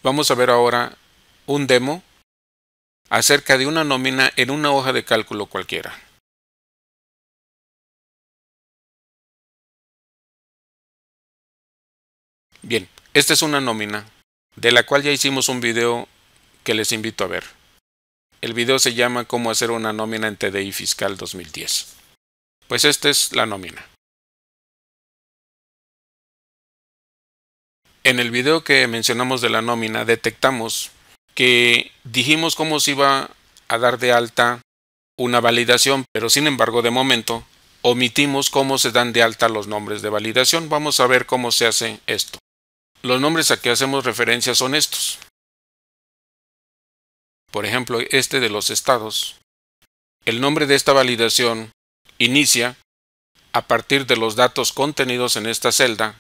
Vamos a ver ahora un demo acerca de una nómina en una hoja de cálculo cualquiera. Bien, esta es una nómina de la cual ya hicimos un video que les invito a ver. El video se llama Cómo hacer una nómina en TDI Fiscal 2010. Pues esta es la nómina. En el video que mencionamos de la nómina detectamos que dijimos cómo se iba a dar de alta una validación, pero sin embargo de momento omitimos cómo se dan de alta los nombres de validación. Vamos a ver cómo se hace esto. Los nombres a que hacemos referencia son estos. Por ejemplo, este de los estados. El nombre de esta validación inicia a partir de los datos contenidos en esta celda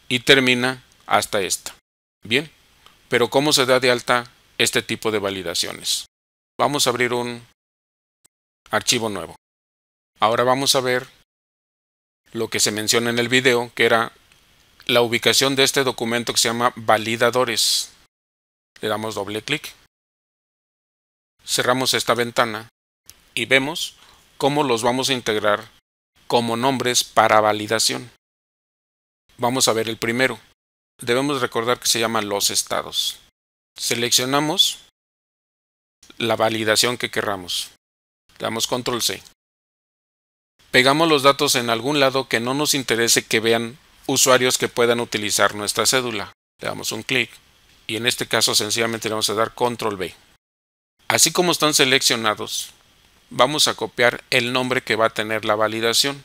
y termina hasta esta. Bien, pero ¿cómo se da de alta este tipo de validaciones? Vamos a abrir un archivo nuevo. Ahora vamos a ver lo que se menciona en el video, que era la ubicación de este documento que se llama validadores. Le damos doble clic. Cerramos esta ventana y vemos cómo los vamos a integrar como nombres para validación. Vamos a ver el primero. Debemos recordar que se llaman los estados. Seleccionamos la validación que querramos. Le damos control C. Pegamos los datos en algún lado que no nos interese que vean usuarios que puedan utilizar nuestra cédula. Le damos un clic y en este caso sencillamente le vamos a dar control V. Así como están seleccionados, vamos a copiar el nombre que va a tener la validación.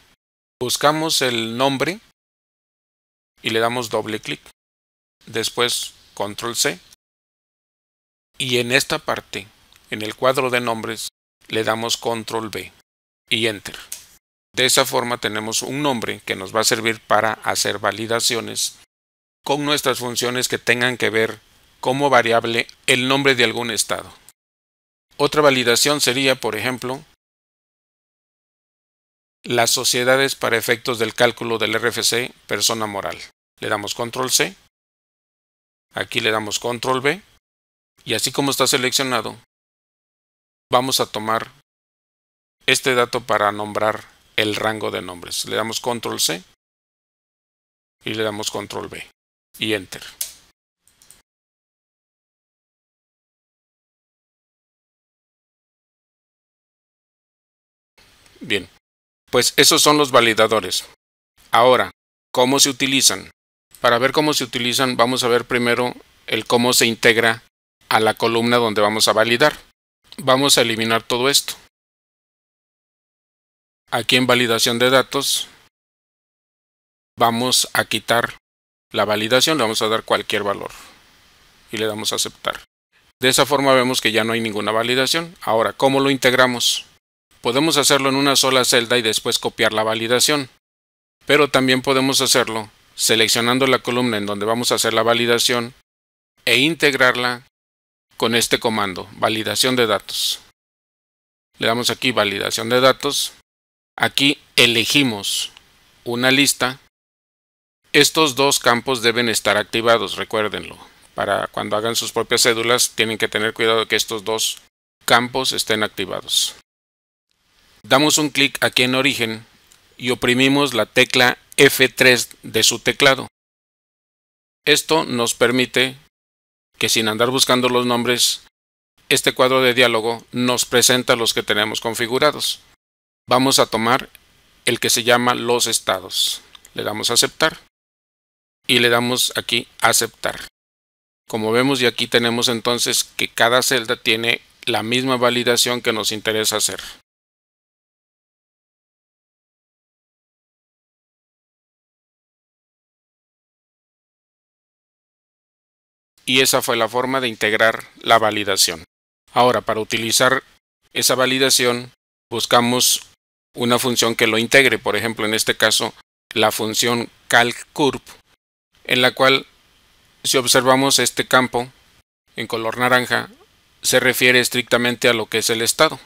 Buscamos el nombre y le damos doble clic. Después control C. Y en esta parte, en el cuadro de nombres, le damos control V y enter. De esa forma tenemos un nombre que nos va a servir para hacer validaciones con nuestras funciones que tengan que ver como variable el nombre de algún estado. Otra validación sería, por ejemplo, las sociedades para efectos del cálculo del RFC persona moral. Le damos control C, aquí le damos control V, y así como está seleccionado, vamos a tomar este dato para nombrar el rango de nombres. Le damos control C y le damos control V y enter. Bien, pues esos son los validadores. Ahora, ¿cómo se utilizan? Para ver cómo se utilizan, vamos a ver primero el cómo se integra a la columna donde vamos a validar. Vamos a eliminar todo esto. Aquí en validación de datos, vamos a quitar la validación, le vamos a dar cualquier valor y le damos a aceptar. De esa forma vemos que ya no hay ninguna validación. Ahora, ¿cómo lo integramos? Podemos hacerlo en una sola celda y después copiar la validación, pero también podemos hacerlo seleccionando la columna en donde vamos a hacer la validación e integrarla con este comando, validación de datos. Le damos aquí validación de datos. Aquí elegimos una lista. Estos dos campos deben estar activados, recuérdenlo. Para cuando hagan sus propias cédulas tienen que tener cuidado de que estos dos campos estén activados. Damos un clic aquí en origen y oprimimos la tecla F3 de su teclado. Esto nos permite que sin andar buscando los nombres, este cuadro de diálogo nos presenta los que tenemos configurados. Vamos a tomar el que se llama los estados. Le damos a aceptar y le damos aquí aceptar. Como vemos, y aquí tenemos entonces que cada celda tiene la misma validación que nos interesa hacer. Y esa fue la forma de integrar la validación. Ahora, para utilizar esa validación, buscamos una función que lo integre. Por ejemplo, en este caso, la función calcurv, en la cual, si observamos este campo en color naranja, se refiere estrictamente a lo que es el estado.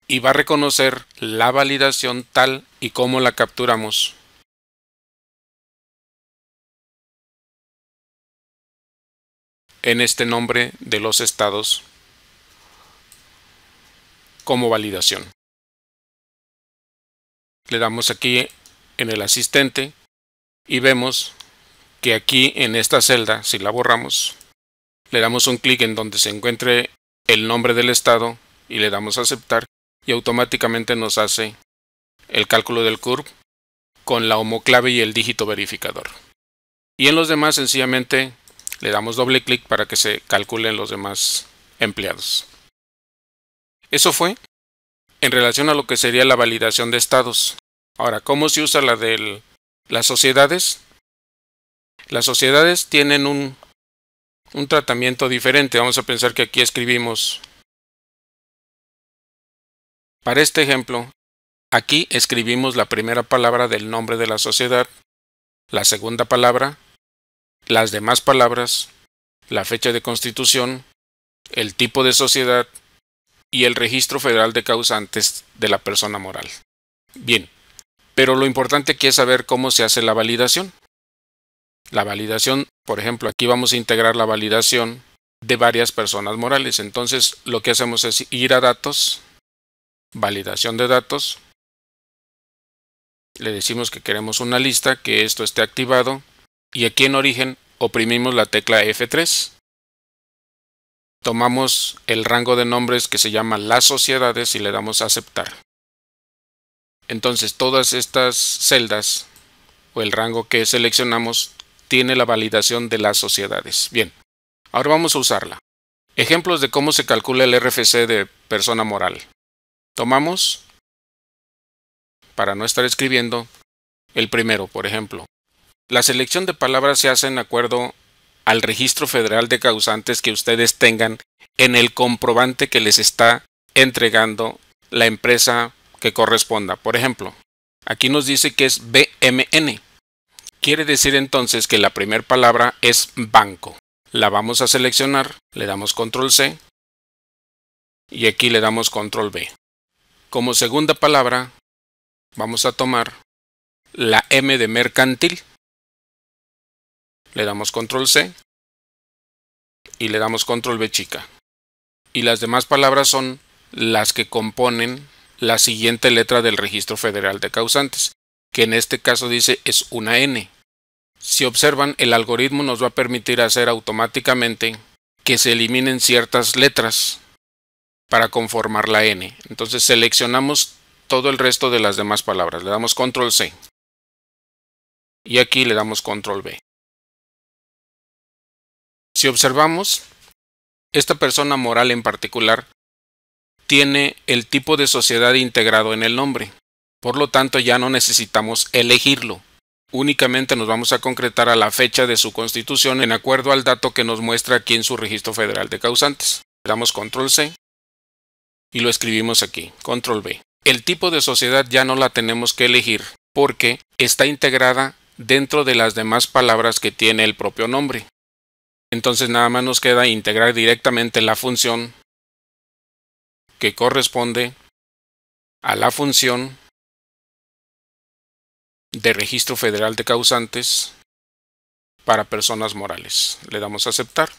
Y va a reconocer la validación tal y como la capturamos. en este nombre de los estados como validación. Le damos aquí en el asistente y vemos que aquí en esta celda, si la borramos, le damos un clic en donde se encuentre el nombre del estado y le damos a aceptar y automáticamente nos hace el cálculo del CURP con la homoclave y el dígito verificador. Y en los demás sencillamente le damos doble clic para que se calculen los demás empleados. Eso fue en relación a lo que sería la validación de estados. Ahora, ¿cómo se usa la de las sociedades? Las sociedades tienen un tratamiento diferente. Vamos a pensar que aquí escribimos, para este ejemplo, aquí escribimos la primera palabra del nombre de la sociedad, la segunda palabra, las demás palabras, la fecha de constitución, el tipo de sociedad y el registro federal de causantes de la persona moral. Bien, pero lo importante aquí es saber cómo se hace la validación. La validación, por ejemplo, aquí vamos a integrar la validación de varias personas morales. Entonces, lo que hacemos es ir a datos, validación de datos. Le decimos que queremos una lista, que esto esté activado. Y aquí en origen oprimimos la tecla F3. Tomamos el rango de nombres que se llama las sociedades y le damos a aceptar. Entonces, todas estas celdas o el rango que seleccionamos tiene la validación de las sociedades. Bien, ahora vamos a usarla. Ejemplos de cómo se calcula el RFC de persona moral. Tomamos, para no estar escribiendo, el primero, por ejemplo. La selección de palabras se hace en acuerdo al registro federal de causantes que ustedes tengan en el comprobante que les está entregando la empresa que corresponda. Por ejemplo, aquí nos dice que es BMN. Quiere decir entonces que la primera palabra es banco. La vamos a seleccionar, le damos control C y aquí le damos control V. Como segunda palabra vamos a tomar la M de mercantil. Le damos control C y le damos control V chica. Y las demás palabras son las que componen la siguiente letra del registro federal de causantes, que en este caso dice es una N. Si observan, el algoritmo nos va a permitir hacer automáticamente que se eliminen ciertas letras para conformar la N. Entonces seleccionamos todo el resto de las demás palabras. Le damos control C. Y aquí le damos control V. Si observamos, esta persona moral en particular tiene el tipo de sociedad integrado en el nombre. Por lo tanto, ya no necesitamos elegirlo. Únicamente nos vamos a concretar a la fecha de su constitución en acuerdo al dato que nos muestra aquí en su registro federal de causantes. Le damos control C y lo escribimos aquí, control V. El tipo de sociedad ya no la tenemos que elegir porque está integrada dentro de las demás palabras que tiene el propio nombre. Entonces nada más nos queda integrar directamente la función que corresponde a la función de registro federal de causantes para personas morales. Le damos a aceptar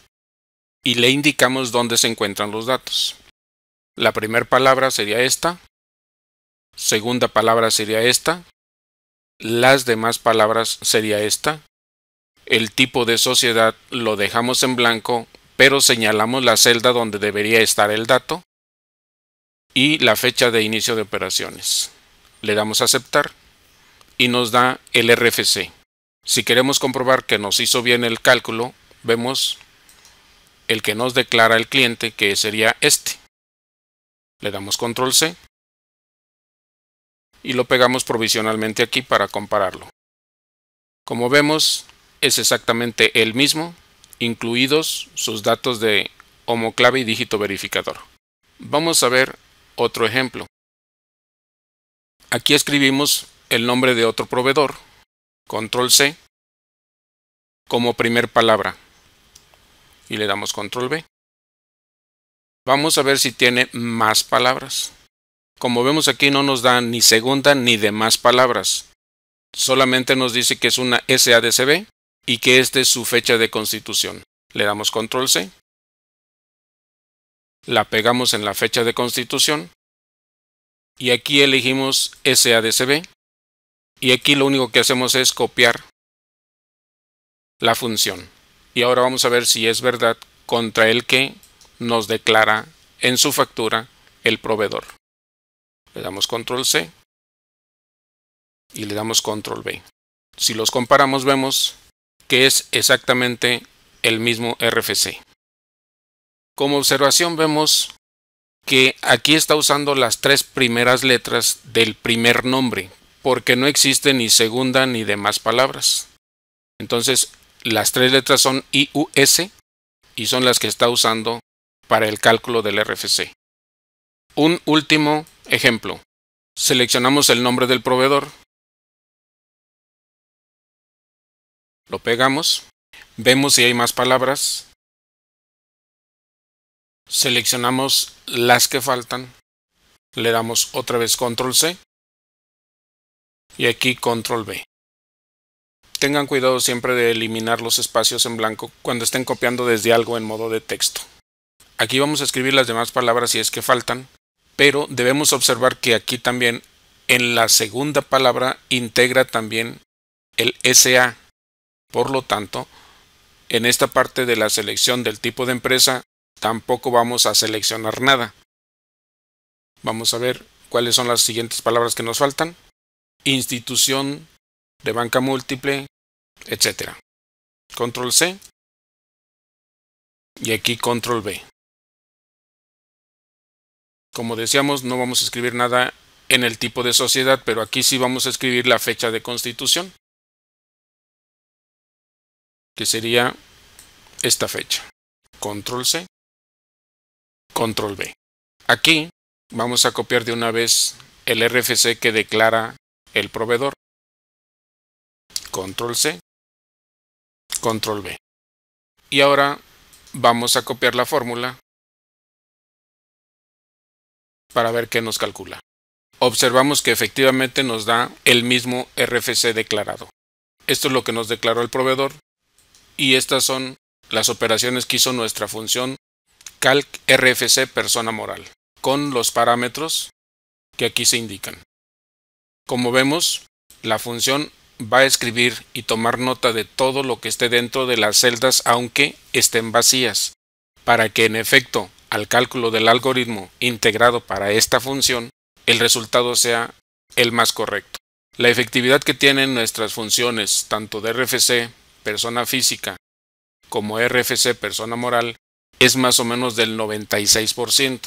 y le indicamos dónde se encuentran los datos. La primera palabra sería esta, segunda palabra sería esta, las demás palabras sería esta. El tipo de sociedad lo dejamos en blanco, pero señalamos la celda donde debería estar el dato y la fecha de inicio de operaciones. Le damos a aceptar y nos da el RFC. Si queremos comprobar que nos hizo bien el cálculo, vemos el que nos declara el cliente, que sería este. Le damos control C y lo pegamos provisionalmente aquí para compararlo. Como vemos, es exactamente el mismo, incluidos sus datos de homoclave y dígito verificador. Vamos a ver otro ejemplo. Aquí escribimos el nombre de otro proveedor, control C, como primer palabra y le damos control V. Vamos a ver si tiene más palabras. Como vemos aquí no nos da ni segunda ni demás palabras, solamente nos dice que es una SADCB y que esta es su fecha de constitución. le damos control C, la pegamos en la fecha de constitución y aquí elegimos SADCB y aquí lo único que hacemos es copiar la función. Y ahora vamos a ver si es verdad contra el que nos declara en su factura el proveedor. Le damos control C y le damos control V. Si los comparamos vemos que es exactamente el mismo RFC. Como observación vemos que aquí está usando las 3 primeras letras del primer nombre, porque no existe ni segunda ni demás palabras. Entonces, las 3 letras son IUS y son las que está usando para el cálculo del RFC. Un último ejemplo. Seleccionamos el nombre del proveedor. Lo pegamos. Vemos si hay más palabras. Seleccionamos las que faltan. Le damos otra vez control C. Y aquí control V. Tengan cuidado siempre de eliminar los espacios en blanco cuando estén copiando desde algo en modo de texto. Aquí vamos a escribir las demás palabras si es que faltan, pero debemos observar que aquí también en la segunda palabra integra también el SA. Por lo tanto, en esta parte de la selección del tipo de empresa tampoco vamos a seleccionar nada. Vamos a ver cuáles son las siguientes palabras que nos faltan. Institución de banca múltiple, etc. Control C y aquí control V. Como decíamos, no vamos a escribir nada en el tipo de sociedad, pero aquí sí vamos a escribir la fecha de constitución, que sería esta fecha. Control C, control V. Aquí vamos a copiar de una vez el RFC que declara el proveedor. Control C, control V. Y ahora vamos a copiar la fórmula para ver qué nos calcula. Observamos que efectivamente nos da el mismo RFC declarado. Esto es lo que nos declaró el proveedor y estas son las operaciones que hizo nuestra función calc RFC persona moral con los parámetros que aquí se indican. Como vemos, la función va a escribir y tomar nota de todo lo que esté dentro de las celdas aunque estén vacías, para que en efecto al cálculo del algoritmo integrado para esta función, el resultado sea el más correcto. La efectividad que tienen nuestras funciones, tanto de RFC, persona física, como RFC, persona moral, es más o menos del 96%.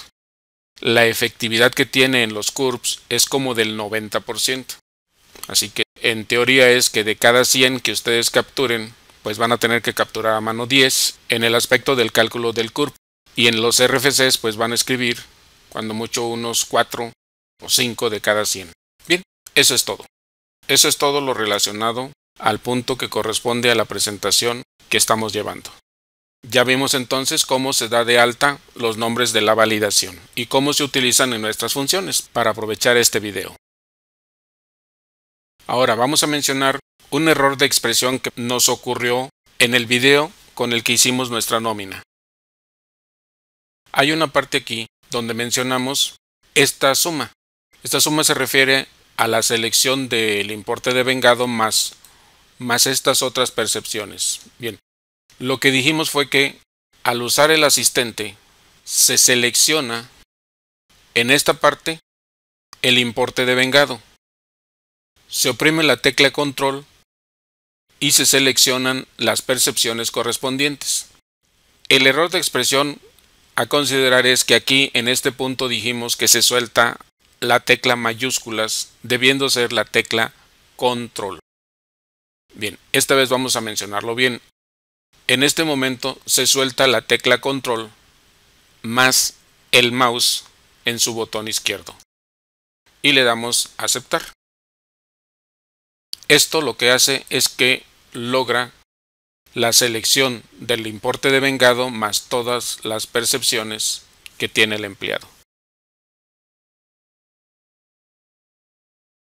La efectividad que tiene en los CURPS es como del 90%. Así que en teoría es que de cada 100 que ustedes capturen, pues van a tener que capturar a mano 10 en el aspecto del cálculo del CURP. Y en los RFCs pues van a escribir cuando mucho unos 4 o 5 de cada 100. Bien, eso es todo. Eso es todo lo relacionado al punto que corresponde a la presentación que estamos llevando. Ya vimos entonces cómo se da de alta los nombres de la validación y cómo se utilizan en nuestras funciones para aprovechar este video. Ahora vamos a mencionar un error de expresión que nos ocurrió en el video con el que hicimos nuestra nómina. Hay una parte aquí donde mencionamos esta suma. Esta suma se refiere a la selección del importe de vengado más estas otras percepciones. Bien, lo que dijimos fue que al usar el asistente se selecciona en esta parte el importe de vengado. Se oprime la tecla control y se seleccionan las percepciones correspondientes. El error de expresión a considerar es que aquí en este punto dijimos que se suelta la tecla mayúsculas, debiendo ser la tecla control. Bien, esta vez vamos a mencionarlo bien. En este momento se suelta la tecla control más el mouse en su botón izquierdo y le damos a aceptar. Esto lo que hace es que logra la selección del importe de vengado más todas las percepciones que tiene el empleado.